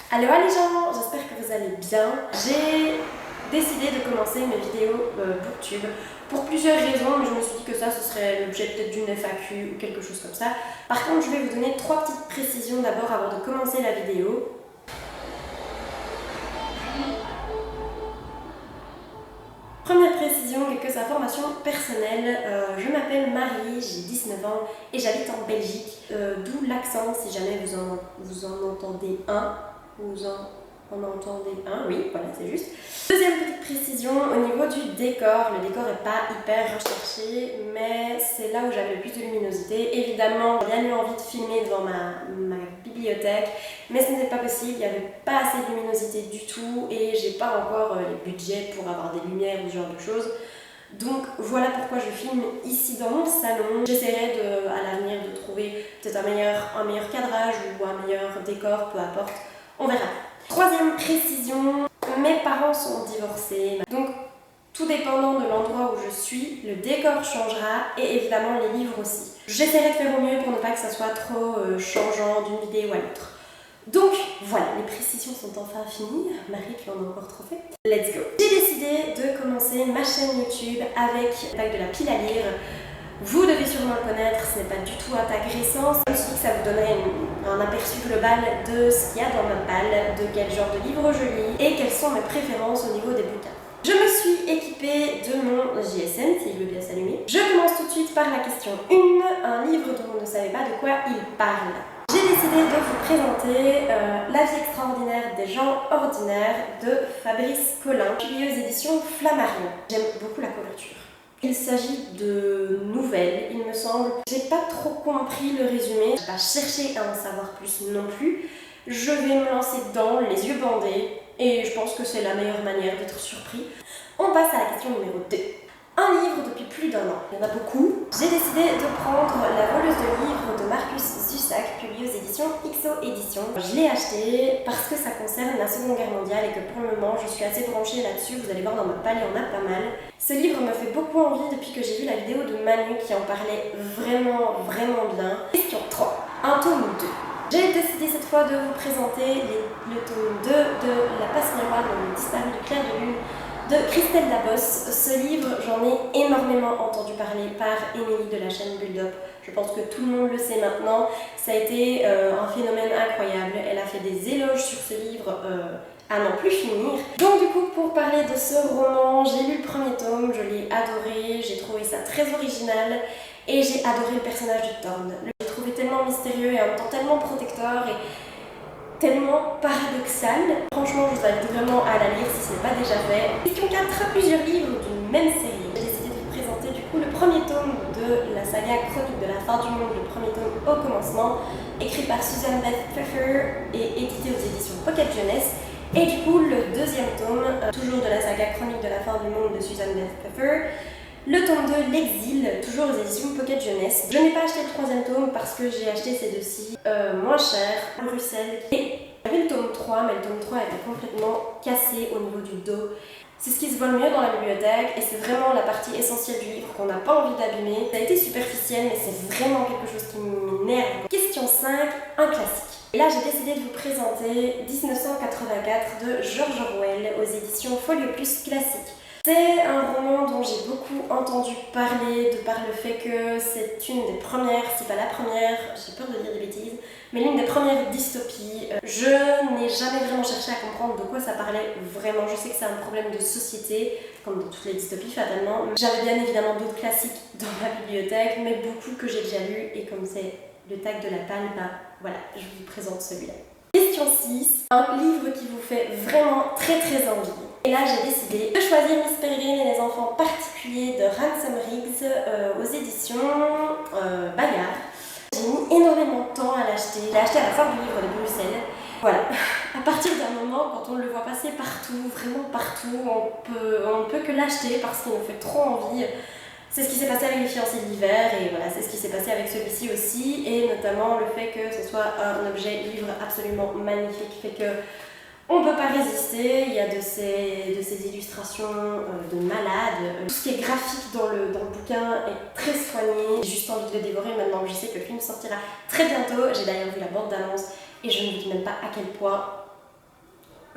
Allô les gens, j'espère que vous allez bien. J'ai décidé de commencer mes vidéos Booktube pour plusieurs raisons, mais je me suis dit que ça, ce serait l'objet peut-être d'une FAQ ou quelque chose comme ça. Par contre, je vais vous donner 3 petites précisions d'abord avant de commencer la vidéo. Première précision, quelques informations personnelles. Je m'appelle Marie, j'ai 19 ans et j'habite en Belgique. D'où l'accent si jamais vous en entendez un. Vous en entendez un, oui, voilà, c'est juste. Deuxième petite précision, au niveau du décor, le décor n'est pas hyper recherché, mais c'est là où j'avais le plus de luminosité. Évidemment, j'ai bien eu envie de filmer devant ma bibliothèque, mais ce n'était pas possible, il n'y avait pas assez de luminosité du tout et j'ai pas encore les budgets pour avoir des lumières ou ce genre de choses. Donc voilà pourquoi je filme ici dans mon salon. J'essaierai à l'avenir de trouver peut-être un meilleur cadrage ou un meilleur décor, peu importe. On verra. Troisième précision, mes parents sont divorcés. Donc, tout dépendant de l'endroit où je suis, le décor changera et évidemment les livres aussi. J'essaierai de faire au mieux pour ne pas que ça soit trop changeant d'une vidéo à l'autre. Donc, voilà, les précisions sont enfin finies. Marie, tu en as encore trop fait. Let's go. J'ai décidé de commencer ma chaîne YouTube avec l'attaque de la pile à lire. Vous devez sûrement le connaître, ce n'est pas du tout un tag récent. Je me suis dit que ça vous donnerait un aperçu global de ce qu'il y a dans ma palle, de quel genre de livres je lis et quelles sont mes préférences au niveau des bouquins. Je me suis équipée de mon GSM, si je veux bien s'allumer. Je commence tout de suite par la question 1, un livre dont vous ne savez pas de quoi il parle. J'ai décidé de vous présenter La vie extraordinaire des gens ordinaires de Fabrice Collin, publié aux éditions Flammarion. J'aime beaucoup la couverture. Il s'agit de nouvelles, il me semble. J'ai pas trop compris le résumé, je vais pas chercher à en savoir plus non plus. Je vais me lancer dedans, les yeux bandés, et je pense que c'est la meilleure manière d'être surpris. On passe à la question numéro 2. Un livre depuis plus d'1 an. Il y en a beaucoup. J'ai décidé de prendre La voleuse de livres de Marcus Zusak, publié aux éditions XO Éditions. Je l'ai acheté parce que ça concerne la Seconde Guerre mondiale et que pour le moment je suis assez branchée là-dessus. Vous allez voir dans ma palle, il y en a pas mal. Ce livre me fait beaucoup envie depuis que j'ai vu la vidéo de Manu qui en parlait vraiment bien. Question 3. Un tome 2. J'ai décidé cette fois de vous présenter le tome 2 de La Passe Miroir, le disparu du clair de lune, de Christelle Dabosse. Ce livre, j'en ai énormément entendu parler par Émilie de la chaîne Build Up. Je pense que tout le monde le sait maintenant. Ça a été un phénomène incroyable. Elle a fait des éloges sur ce livre à n'en plus finir. Donc du coup, pour parler de ce roman, j'ai lu le premier tome, je l'ai adoré, j'ai trouvé ça très original et j'ai adoré le personnage de Thorn. Je l'ai trouvé tellement mystérieux et en même temps tellement protecteur et tellement paradoxal. Franchement, je vous invite vraiment à la lire si ce n'est pas déjà fait. Question 4, plusieurs livres d'une même série. J'ai décidé de vous présenter du coup le premier tome de la saga Chronique de la fin du monde, le premier tome au commencement, écrit par Susan Beth Pfeffer et édité aux éditions Pocket Jeunesse. Et du coup, le deuxième tome, toujours de la saga Chronique de la fin du monde de Susan Beth Pfeffer. Le tome 2, L'Exil, toujours aux éditions Pocket Jeunesse. Je n'ai pas acheté le troisième tome parce que j'ai acheté ces deux-ci moins cher à Bruxelles. Et j'avais le tome 3, mais le tome 3 était complètement cassé au niveau du dos. C'est ce qui se voit le mieux dans la bibliothèque et c'est vraiment la partie essentielle du livre qu'on n'a pas envie d'abîmer. Ça a été superficiel, mais c'est vraiment quelque chose qui m'énerve. Question 5, un classique. Et là, j'ai décidé de vous présenter 1984 de George Orwell aux éditions Folio Plus Classique. C'est un roman dont j'ai beaucoup entendu parler, de par le fait que c'est une des premières, si pas la première, j'ai peur de dire des bêtises, mais l'une des premières dystopies. Je n'ai jamais vraiment cherché à comprendre de quoi ça parlait vraiment. Je sais que c'est un problème de société, comme dans toutes les dystopies fatalement. J'avais bien évidemment d'autres classiques dans ma bibliothèque, mais beaucoup que j'ai déjà lus, et comme c'est le tag de la palle, bah voilà, je vous présente celui-là. Question 6, un livre qui vous fait vraiment très envie. Et là, j'ai décidé de choisir Miss Peregrine et les enfants particuliers de Ransom Riggs aux éditions Bayard. J'ai mis énormément de temps à l'acheter. Je l'ai acheté à la foire du livre de Bruxelles. Voilà, à partir d'un moment, quand on le voit passer partout, vraiment partout, on ne peut que l'acheter parce qu'il nous fait trop envie. C'est ce qui s'est passé avec Les Fiancés de l'hiver et voilà, c'est ce qui s'est passé avec celui-ci aussi, et notamment le fait que ce soit un objet livre absolument magnifique fait que on ne peut pas résister. Il y a de ces illustrations de malades. Tout ce qui est graphique dans le bouquin est très soigné. J'ai juste envie de le dévorer maintenant que je sais que le film sortira très bientôt. J'ai d'ailleurs vu la bande-annonce et je ne vous dis même pas à quel point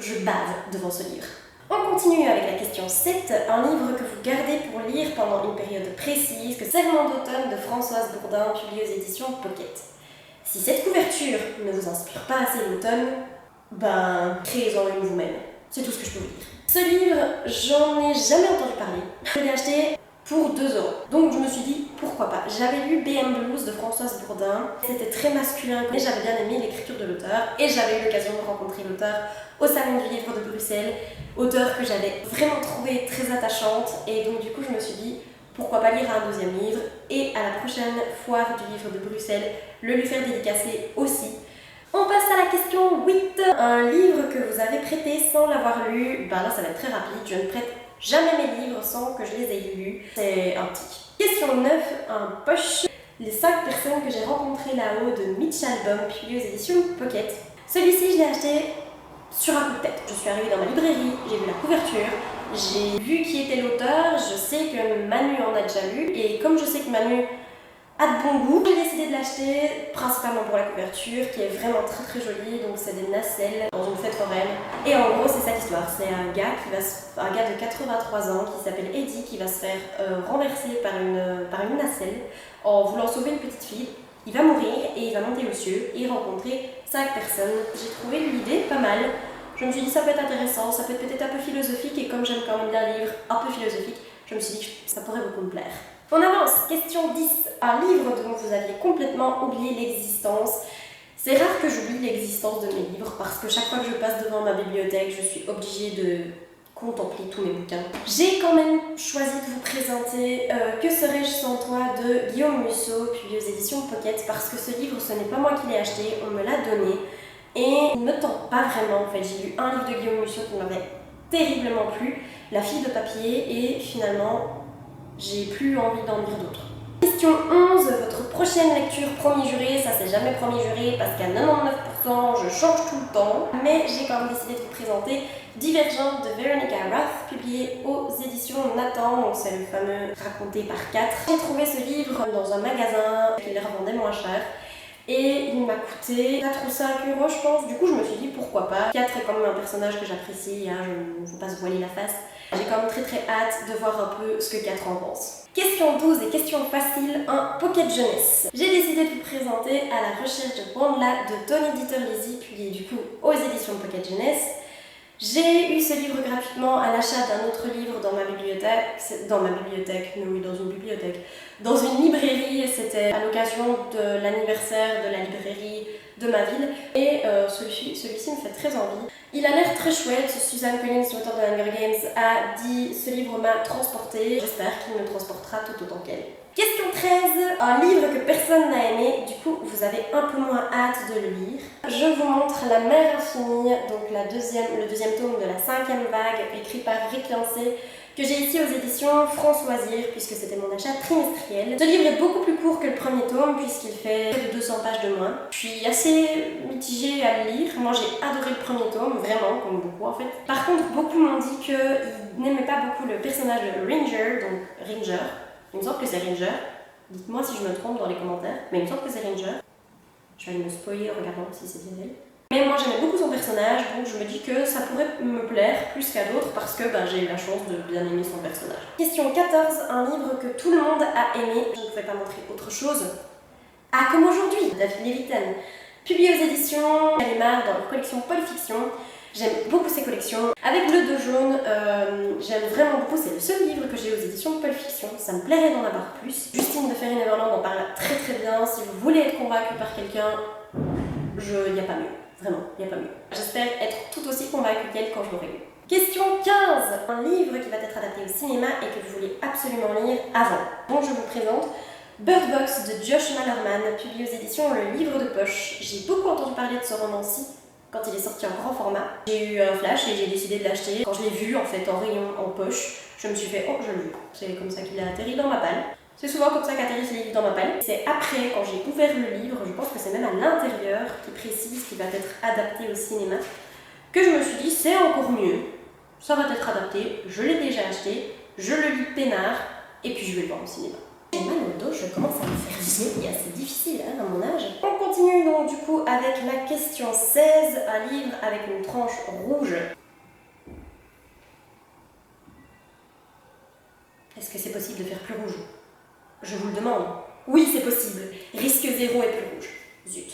je bave devant ce livre. On continue avec la question 7, un livre que vous gardez pour lire pendant une période précise, que Serment d'automne de Françoise Bourdin, publié aux éditions Pocket. Si cette couverture ne vous inspire pas assez l'automne, ben, créez-en une vous-même. C'est tout ce que je peux vous dire. Ce livre, j'en ai jamais entendu parler. Je l'ai acheté pour 2 €. Donc je me suis dit, pourquoi pas. J'avais lu BM Blues de Françoise Bourdin. C'était très masculin, mais j'avais bien aimé l'écriture de l'auteur. Et j'avais eu l'occasion de rencontrer l'auteur au Salon du Livre de Bruxelles. Auteur que j'avais vraiment trouvé très attachante. Et donc du coup, je me suis dit, pourquoi pas lire un 2e livre. Et à la prochaine foire du livre de Bruxelles, le lui faire dédicacer aussi. On passe à la question 8. Un livre que vous avez prêté sans l'avoir lu. Ben là, ça va être très rapide. Je ne prête jamais mes livres sans que je les ai lus. C'est un tic. Question 9. Un poche. Les 5 personnes que j'ai rencontrées là-haut de Mitch Albom, publié aux éditions Pocket. Celui-ci, je l'ai acheté sur un coup de tête. Je suis arrivée dans ma librairie, j'ai vu la couverture, j'ai vu qui était l'auteur, je sais que Manu en a déjà lu, et comme je sais que Manu a de bon goût, j'ai décidé de l'acheter principalement pour la couverture qui est vraiment très très jolie. Donc c'est des nacelles dans une fête foraine, et en gros c'est ça l'histoire. C'est un gars de 83 ans qui s'appelle Eddie, qui va se faire renverser par une nacelle en voulant sauver une petite fille. Il va mourir et il va monter aux cieux et rencontrer 5 personnes. J'ai trouvé l'idée pas mal. Je me suis dit ça peut être intéressant, ça peut être peut-être un peu philosophique, et comme j'aime quand même bien les livres un peu philosophiques, je me suis dit que ça pourrait beaucoup me plaire. On avance, question 10. Un livre dont vous aviez complètement oublié l'existence. C'est rare que j'oublie l'existence de mes livres parce que chaque fois que je passe devant ma bibliothèque, je suis obligée de contempler tous mes bouquins. J'ai quand même choisi de vous présenter Que serais-je sans toi de Guillaume Musso, publié aux éditions Pocket, parce que ce livre, ce n'est pas moi qui l'ai acheté, on me l'a donné et il ne me tente pas vraiment. En fait, j'ai lu un livre de Guillaume Musso qui m'avait terriblement plu, La fille de papier, et finalement, j'ai plus envie d'en lire d'autres. Question 11, votre prochaine lecture promis juré. Ça c'est jamais promis juré parce qu'à 99% je change tout le temps, mais j'ai quand même décidé de vous présenter Divergente de Veronica Roth, publié aux éditions Nathan. Donc c'est le fameux raconté par 4. J'ai trouvé ce livre dans un magasin qui les revendait moins cher et il m'a coûté 4 ou 5 € je pense. Du coup je me suis dit pourquoi pas. 4 est quand même un personnage que j'apprécie, hein, je ne veux pas se voiler la face. J'ai quand même très très hâte de voir un peu ce que 4 en pense. Question 12 et question facile, un Pocket jeunesse. J'ai décidé de vous présenter À la recherche de Wanda de Tony Dieter-Lisi, publié du coup aux éditions Pocket jeunesse. J'ai eu ce livre gratuitement à l'achat d'un autre livre dans ma bibliothèque, dans une librairie. C'était à l'occasion de l'anniversaire de la librairie de ma ville, et celui-ci me fait très envie. Il a l'air très chouette. Suzanne Collins, l'auteur de Hunger Games, a dit ce livre m'a transporté. J'espère qu'il me transportera tout autant qu'elle. Question 13, un livre que personne n'a aimé, du coup vous avez un peu moins hâte de le lire. Je vous montre La mer infinie, donc le deuxième tome de la 5e vague, écrit par Rick Lancé, que j'ai ici aux éditions France Loisirs, puisque c'était mon achat trimestriel. Ce livre est beaucoup plus court que le premier tome, puisqu'il fait près de 200 pages de moins. Je suis assez mitigée à le lire. Moi j'ai adoré le premier tome, vraiment, comme beaucoup en fait. Par contre, beaucoup m'ont dit qu'ils n'aimaient pas beaucoup le personnage de Ranger, donc Ranger. Il me semble que c'est Ranger. Dites-moi si je me trompe dans les commentaires, mais il me semble que c'est Ranger. Je vais aller me spoiler en regardant si c'est bien elle. Mais moi j'aimais beaucoup son personnage, donc je me dis que ça pourrait me plaire plus qu'à d'autres parce que j'ai eu la chance de bien aimer son personnage. Question 14, un livre que tout le monde a aimé. Je ne pouvais pas montrer autre chose. Ah, comme aujourd'hui, David Levitan, publié aux éditions Gallimard dans leur collection Polyfiction. J'aime beaucoup ces collections. Avec Bleu de jaune, j'aime vraiment beaucoup. C'est le seul livre que j'ai aux éditions Polyfiction. Ça me plairait d'en avoir plus. Justine de Ferry-Neverland en parle très très bien. Si vous voulez être convaincu par quelqu'un, il n'y a pas mieux. Vraiment, il n'y a pas mieux. J'espère être tout aussi convaincue qu'elle quand je l'aurai lu. Question 15, un livre qui va être adapté au cinéma et que vous voulez absolument lire avant. Donc je vous présente Bird Box de Josh Malerman, publié aux éditions Le Livre de Poche. J'ai beaucoup entendu parler de ce roman-ci quand il est sorti en grand format. J'ai eu un flash et j'ai décidé de l'acheter. Quand je l'ai vu en fait en rayon, en poche, je me suis fait oh je le veux. C'est comme ça qu'il a atterri dans ma palle. C'est souvent comme ça qu'atterrissent les livres dans ma palle. C'est après, quand j'ai ouvert le livre, je pense que c'est même à l'intérieur qui précise qu'il va être adapté au cinéma, que je me suis dit c'est encore mieux. Ça va être adapté, je l'ai déjà acheté, je le lis peinard et puis je vais le voir au cinéma. J'ai mal au dos, je commence à me faire vieillir, c'est difficile hein, à mon âge. On continue donc du coup avec la question 16, un livre avec une tranche rouge. Est-ce que c'est possible de faire plus rouge? Je vous le demande. Oui, c'est possible. Risque 0 est plus rouge. Zut.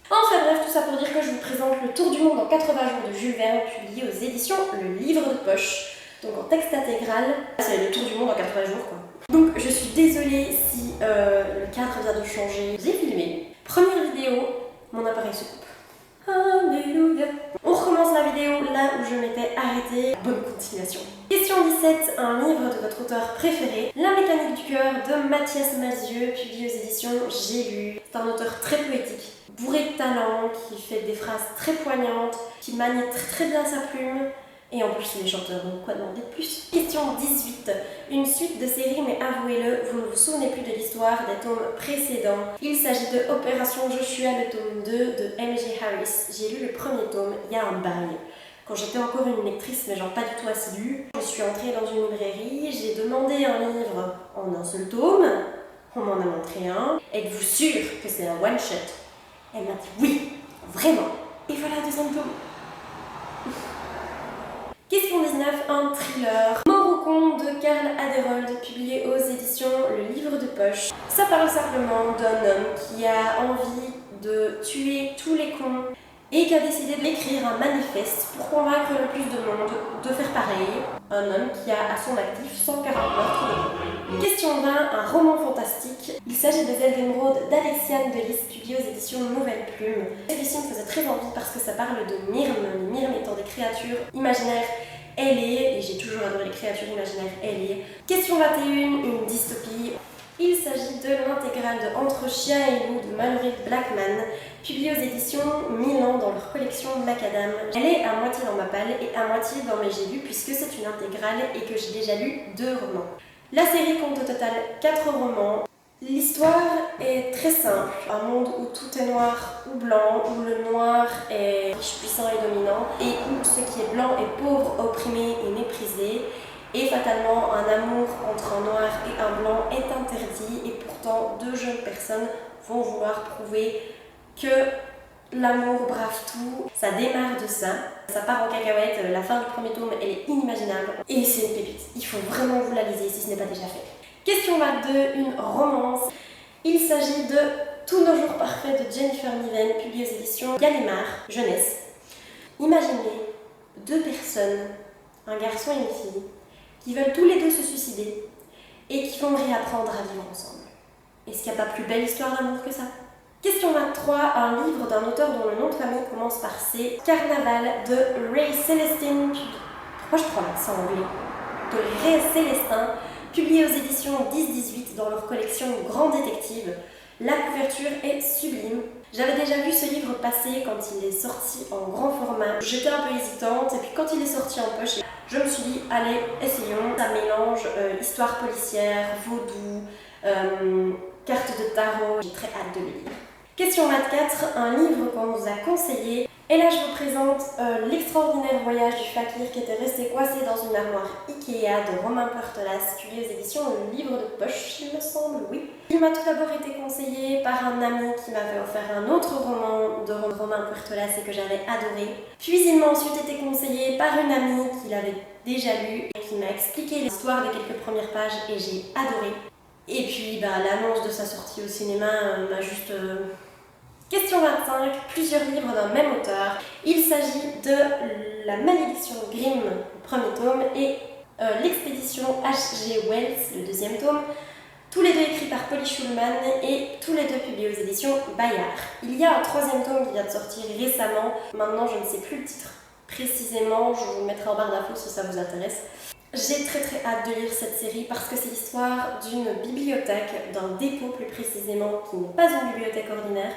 Enfin bref, tout ça pour dire que je vous présente Le Tour du monde en 80 jours de Jules Verne, publié aux éditions Le Livre de Poche. Donc en texte intégral, c'est Le Tour du monde en 80 jours quoi. Donc je suis désolée si le cadre vient de changer. J'ai filmé. Première vidéo, mon appareil se coupe. Alléluia. On recommence la vidéo là où je m'étais arrêtée. Bonne continuation. Question 17, un livre de votre auteur préféré. La mécanique du cœur de Mathias Malzieu, publié aux éditions J'ai lu. C'est un auteur très poétique, bourré de talent, qui fait des phrases très poignantes, qui manie très bien sa plume. Et en plus, il est chanteur, donc quoi demander de plus? Question 18. Une suite de séries, mais avouez-le, vous ne vous souvenez plus de l'histoire des tomes précédents. Il s'agit de Opération Joshua, le tome 2 de M.J. Harris. J'ai lu le premier tome il y a un bail. Quand j'étais encore une lectrice, mais genre pas du tout assidue, je suis entrée dans une librairie, j'ai demandé un livre en un seul tome, on m'en a montré un. Êtes-vous sûre que c'est un one-shot? Elle m'a dit oui, vraiment. Et voilà, deuxième tome. Question 19, un thriller. Mort au con de Karl Aderold, publié aux éditions Le Livre de Poche. Ça parle simplement d'un homme qui a envie de tuer tous les cons et qui a décidé d'écrire un manifeste pour convaincre le plus de monde de faire pareil. Un homme qui a à son actif 140 meurtres de cons. Question 20, un roman fantastique. Il s'agit de Zèle d'émeraude d'Alexiane Delis, publié aux éditions Nouvelle Plume. Celui-ci me faisait très envie parce que ça parle de Myrme, les Myrmes étant des créatures imaginaires ailées, et j'ai toujours adoré les créatures imaginaires ailées. Question 21, une dystopie. Il s'agit de l'intégrale de Entre chien et loup de Mallory Blackman, publiée aux éditions Milan dans leur collection Macadam. Elle est à moitié dans ma palle et à moitié dans mes j'ai lu puisque c'est une intégrale et que j'ai déjà lu 2 romans. La série compte au total 4 romans. L'histoire est très simple. Un monde où tout est noir ou blanc, où le noir est riche, puissant et dominant, et où ce qui est blanc est pauvre, opprimé et méprisé. Et fatalement, un amour entre un noir et un blanc est interdit, et pourtant 2 jeunes personnes vont vouloir prouver que l'amour brave tout. Ça démarre de ça, ça part en cacahuète, la fin du premier tome elle est inimaginable, et c'est une pépite. Il faut vraiment vous la lisiez si ce n'est pas déjà fait. Question 22, une romance. Il s'agit de Tous nos jours parfaits de Jennifer Niven, publié aux éditions Gallimard, jeunesse. Imaginez 2 personnes, un garçon et une fille, qui veulent tous les 2 se suicider et qui vont réapprendre à vivre ensemble. Est-ce qu'il n'y a pas plus belle histoire d'amour que ça? Question 23, un livre d'un auteur dont le nom de famille commence par C. Carnaval de Ray Celestin. Pourquoi je prends l'accent anglais? De Ray Celestin, publié aux éditions 10-18 dans leur collection Grand Détective. La couverture est sublime. J'avais déjà vu ce livre passer quand il est sorti en grand format. J'étais un peu hésitante et puis quand il est sorti en poche, je me suis dit allez, essayons. Ça mélange histoire policière, vaudou, cartes de tarot. J'ai très hâte de le lire. Question 24, un livre qu'on nous a conseillé. Et là je vous présente L'extraordinaire voyage du fakir qui était resté coincé dans une armoire Ikea de Romain Portelas, publié aux éditions Le Livre de Poche, il me semble, oui. Il m'a tout d'abord été conseillé par un ami qui m'avait offert un autre roman de Romain Portelas et que j'avais adoré. Puis il m'a ensuite été conseillé par une amie qui l'avait déjà lu et qui m'a expliqué l'histoire des quelques premières pages et j'ai adoré. Et puis l'annonce de sa sortie au cinéma m'a juste... Question 25, plusieurs livres d'un même auteur. Il s'agit de La malédiction de Grimm, le premier tome, et L'expédition H.G. Wells, le deuxième tome, tous les 2 écrits par Polly Schulman et tous les 2 publiés aux éditions Bayard. Il y a un 3e tome qui vient de sortir récemment. Maintenant, je ne sais plus le titre précisément, je vous le mettrai en barre d'infos si ça vous intéresse. J'ai très hâte de lire cette série parce que c'est l'histoire d'une bibliothèque, d'un dépôt plus précisément, qui n'est pas une bibliothèque ordinaire,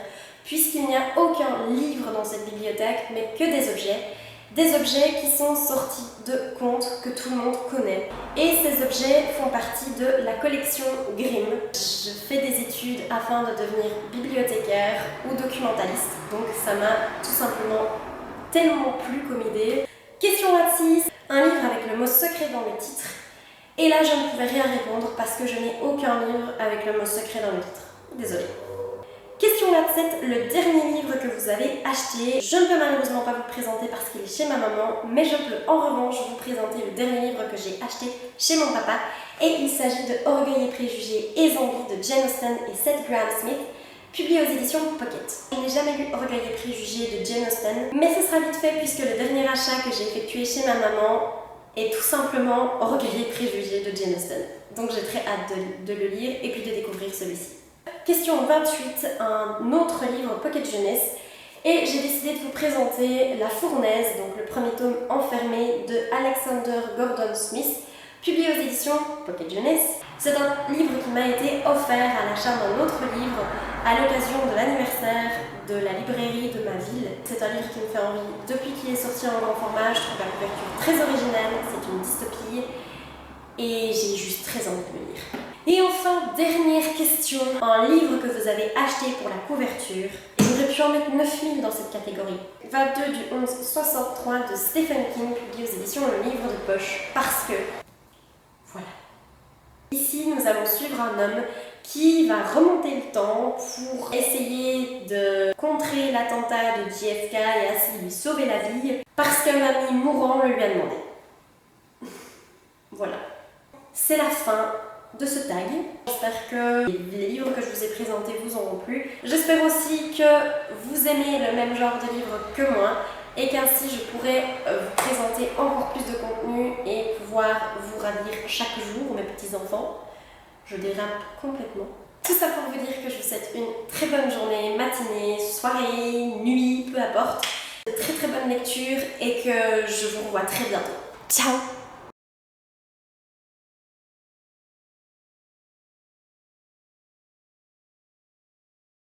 puisqu'il n'y a aucun livre dans cette bibliothèque, mais que des objets qui sont sortis de contes que tout le monde connaît. Et ces objets font partie de la collection Grimm. Je fais des études afin de devenir bibliothécaire ou documentaliste, donc ça m'a tout simplement tellement plu comme idée. Question 26, un livre avec le mot secret dans le titre. Et là, je ne pouvais rien répondre parce que je n'ai aucun livre avec le mot secret dans le titre. Désolée. Question 27, le dernier livre que vous avez acheté. Je ne peux malheureusement pas vous le présenter parce qu'il est chez ma maman, mais je peux en revanche vous présenter le dernier livre que j'ai acheté chez mon papa. Et il s'agit de Orgueil et préjugés et zombies de Jane Austen et Seth Grahame-Smith, publié aux éditions Pocket. Je n'ai jamais lu Orgueil et préjugés de Jane Austen, mais ce sera vite fait puisque le dernier achat que j'ai effectué chez ma maman est tout simplement Orgueil et préjugés de Jane Austen. Donc j'ai très hâte de le lire et puis de découvrir celui-ci. Question 28, un autre livre Pocket Jeunesse. Et j'ai décidé de vous présenter La Fournaise, donc le premier tome enfermé de Alexander Gordon Smith, publié aux éditions Pocket Jeunesse. C'est un livre qui m'a été offert à l'achat d'un autre livre à l'occasion de l'anniversaire de la librairie de ma ville. C'est un livre qui me fait envie depuis qu'il est sorti en grand format. Je trouve la couverture très originale, c'est une dystopie et j'ai juste très envie de le lire. Et enfin, dernière question, un livre que vous avez acheté pour la couverture. Et j'aurais pu en mettre 9000 dans cette catégorie. 22 du 11-63 de Stephen King, publié aux éditions Le Livre de Poche. Parce que, voilà. Ici, nous allons suivre un homme qui va remonter le temps pour essayer de contrer l'attentat de JFK et ainsi lui sauver la vie parce qu'un ami mourant le lui a demandé. Voilà. C'est la fin de ce tag. J'espère que les livres que je vous ai présentés vous auront plu. J'espère aussi que vous aimez le même genre de livres que moi et qu'ainsi je pourrai vous présenter encore plus de contenu et pouvoir vous ravir chaque jour, mes petits enfants. Je dérape complètement. Tout ça pour vous dire que je vous souhaite une très bonne journée, matinée, soirée, nuit, peu importe. De très très bonne lecture et que je vous revois très bientôt. Ciao!